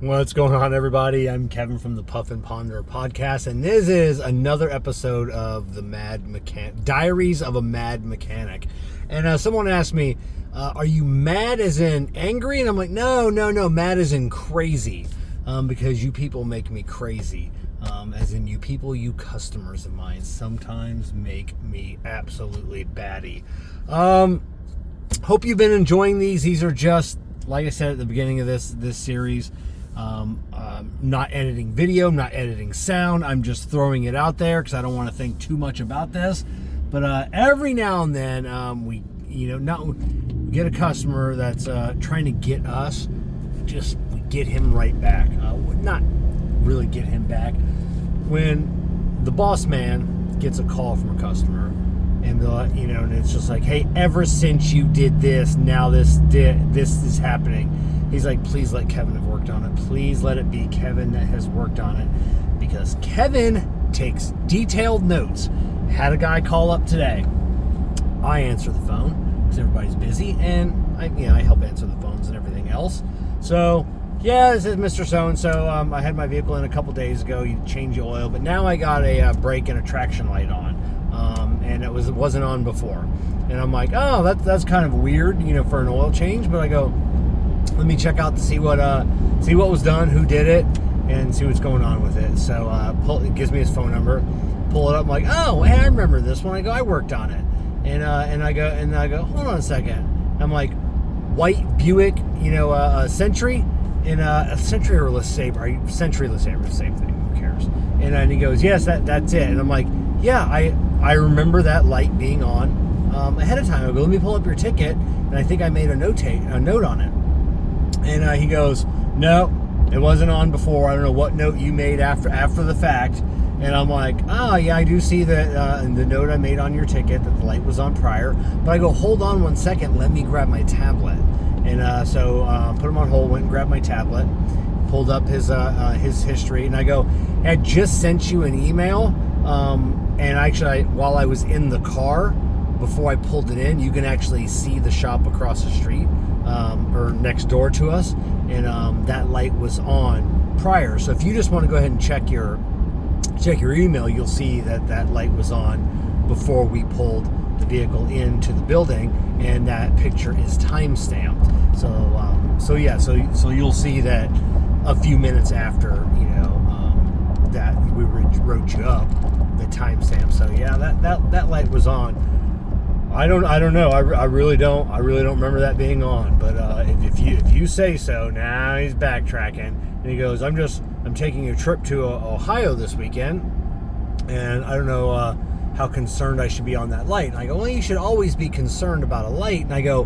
What's going on, everybody? I'm Kevin from the Puff and Ponder podcast, and this is another episode of the Diaries of a Mad Mechanic. And someone asked me, are you mad as in angry? And I'm like, no, mad as in crazy, because you people make me crazy. As in you people, you customers of mine, sometimes make me absolutely batty. Hope you've been enjoying these. These are just, like I said at the beginning of this series, not editing video, not editing sound. I'm just throwing it out there because I don't want to think too much about this. But every now and then, we get a customer that's trying to get us, just get him right back. Not really get him back. When the boss man gets a call from a customer, and and it's just like, hey, ever since you did this, now this is happening. He's like, please let Kevin have worked on it. Please let it be Kevin that has worked on it, because Kevin takes detailed notes. Had a guy call up today. I answer the phone because everybody's busy, and I help answer the phones and everything else. So yeah, this is Mr. So-and-so. I had my vehicle in a couple days ago. You change the oil, but now I got a brake and a traction light on, and it wasn't on before. And I'm like, oh, that's kind of weird, for an oil change. But I go, let me check out to see what was done, who did it, and see what's going on with it. So it gives me his phone number. Pull it up. I'm like, oh, hey, I remember this one. I go, I worked on it. And I go, hold on a second. I'm like, white Buick, a Century. In a Century or LeSabre, Century LeSabre, same thing, who cares? And he goes, yes, that's it. And I'm like, yeah, I remember that light being on ahead of time. I go, let me pull up your ticket, and I think I made a note on it. And he goes, no, it wasn't on before. I don't know what note you made after the fact. And I'm like, oh yeah, I do see that the note I made on your ticket that the light was on prior. But I go, hold on one second, let me grab my tablet. And so put him on hold, went and grabbed my tablet, pulled up his history, and I go, I just sent you an email, and actually, while I was in the car, before I pulled it in, you can actually see the shop across the street, or next door to us, and that light was on prior. So if you just want to go ahead and check your email, you'll see that light was on before we pulled the vehicle into the building, and that picture is time stamped. So you'll see that a few minutes after that we wrote you up, the timestamp. So yeah, that light was on. I don't know. I really don't remember that being on. But if you say so, now he's backtracking, and he goes, I'm taking a trip to Ohio this weekend, and I don't know how concerned I should be on that light. And I go, well, you should always be concerned about a light. And I go,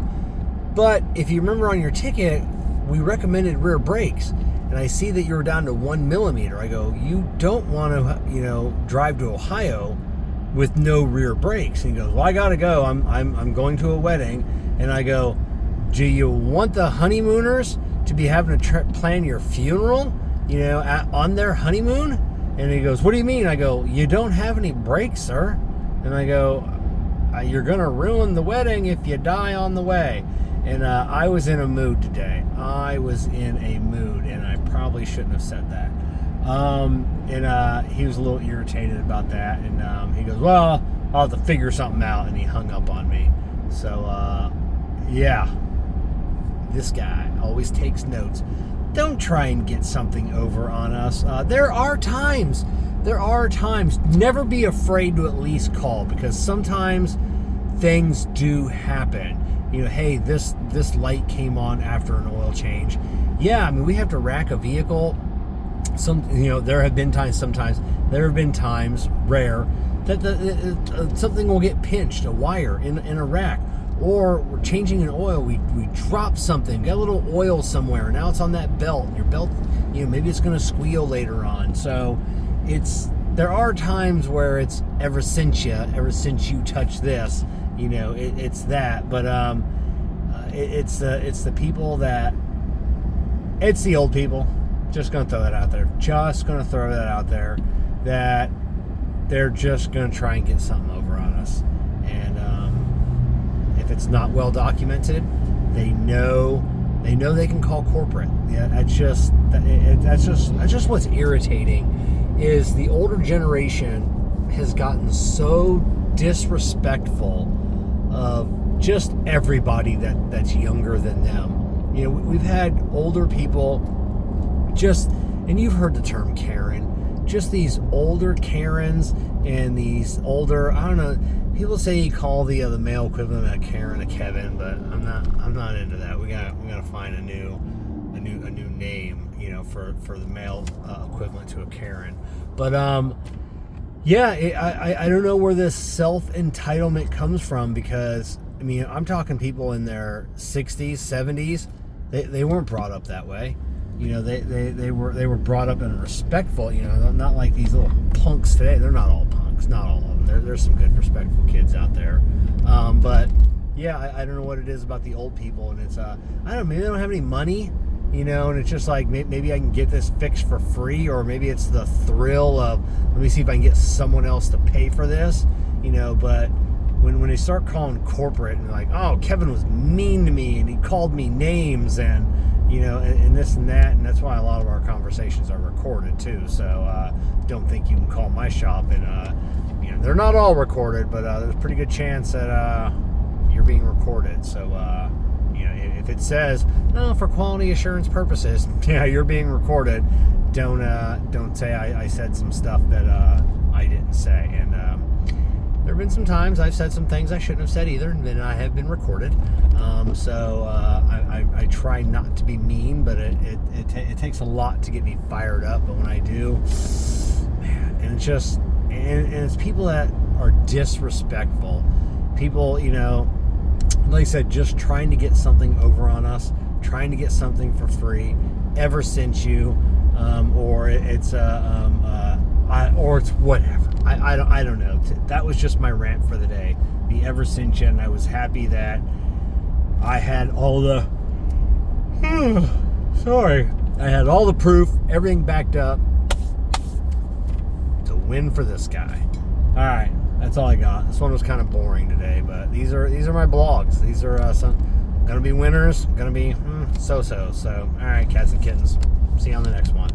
but if you remember on your ticket, we recommended rear brakes, and I see that you're down to 1 millimeter. I go, you don't want to, drive to Ohio with no rear brakes. And he goes, well, I gotta go. I'm going to a wedding. And I go, do you want the honeymooners to be having to plan your funeral, on their honeymoon? And he goes, what do you mean? I go, you don't have any brakes, sir. And I go, you're going to ruin the wedding if you die on the way. And I was in a mood today. I was in a mood, and I probably shouldn't have said that. And he was a little irritated about that. And he goes, well, I'll have to figure something out. And he hung up on me. So, yeah, this guy always takes notes. Don't try and get something over on us. There are times. Never be afraid to at least call, because sometimes things do happen. Hey, this light came on after an oil change. Yeah, we have to rack a vehicle. There have been times, rare, that something will get pinched, a wire in a rack. Or we're changing an oil, we drop something, got a little oil somewhere, now it's on that belt. Your belt, maybe it's going to squeal later on. So there are times where it's ever since you touch this, it's that. But it's the people that, it's the old people. Just going to throw that out there. That they're just going to try and get something over on us. And if it's not well documented, they know They know they can call corporate. Yeah, that's just what's irritating, is the older generation has gotten so disrespectful of just everybody that's younger than them. You know, we've had older people just, and you've heard the term Karen, just these older Karens and these older, I don't know, people say you call the male equivalent of Karen a Kevin, but I'm not into that. We gotta find a new name, you know, for the male equivalent to a Karen. But yeah, I don't know where this self-entitlement comes from, because I mean, I'm talking people in their 60s, 70s. They weren't brought up that way. You know, they were brought up in a respectful, you know, not like these little punks today. They're not all punks, not all of them. There's some good, respectful kids out there. But yeah, I don't know what it is about the old people, and it's I don't know, maybe they don't have any money, you know, and it's just like, maybe I can get this fixed for free, or maybe it's the thrill of, let me see if I can get someone else to pay for this, you know. But when they start calling corporate and like, oh, Kevin was mean to me and he called me names, and you know, and this and that, and that's why a lot of our conversations are recorded too. So don't think you can call my shop and you know, they're not all recorded, but there's a pretty good chance that you're being recorded. So you know, if it says, no, for quality assurance purposes, yeah, you're being recorded, don't say I said some stuff that I didn't say. And there have been some times I've said some things I shouldn't have said either, and then I have been recorded. So I try not to be mean, but it takes a lot to get me fired up. But when I do, man, and it's just, and it's people that are disrespectful. People, you know, like I said, just trying to get something over on us, trying to get something for free, ever since you, or it's whatever. I don't know. That was just my rant for the day. The ever since you, and I was happy that I had all the I had all the proof, everything backed up. It's a win for this guy. All right, that's all I got. This one was kind of boring today, but these are my blogs. These are some gonna be winners, gonna be so. So all right, cats and kittens. See you on the next one.